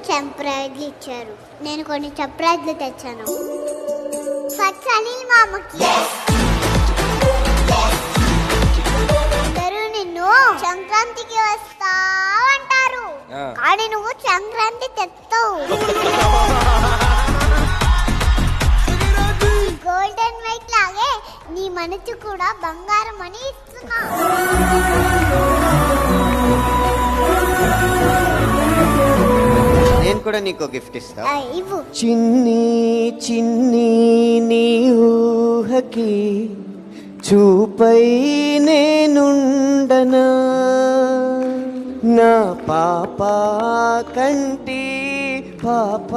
సర్ప్రైజ్లు ఇచ్చారు. నేను కొన్ని సర్ప్రైజ్లు తెచ్చాను. ఫస్ట్ అనిల్ మామకి. అందరూ నిన్ను సంక్రాంతికి వస్తావంటారు, కానీ నువ్వు సంక్రాంతి తెస్తావు. గోల్డెన్ వైట్ లాగే నీ మనసు కూడా బంగారం అని ఇస్తున్నా. నేను కూడా నీకు గిఫ్ట్ ఇస్తా. ఇవ్వు. చిన్ని చిన్ని నీ ఊహకి చూపై నేనుండనా, నా పాప కంటి పాప.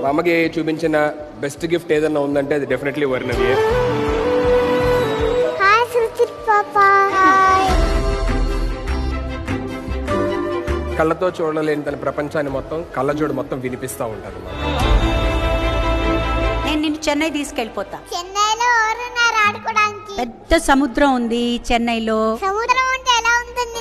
మా అమ్మకి చూపించిన బెస్ట్ గిఫ్ట్ ఏదన్నా ఉందంటే అది డెఫినెట్లీ వరినది. హాయ్ సుచిత్ పాపా. కళ్ళతో చూడలేని తన ప్రపంచాన్ని మొత్తం కళ్ళజోడు మొత్తం వినిపిస్తూ ఉంటారు. నేను నిన్ను చెన్నై తీసుకెళ్ళిపోతా. చెన్నైలో ఎవరున్నారు ఆడుకోవడానికి? పెద్ద సముద్రం ఉంది చెన్నైలో. సముద్రం అంటే ఎలా ఉంటుంది?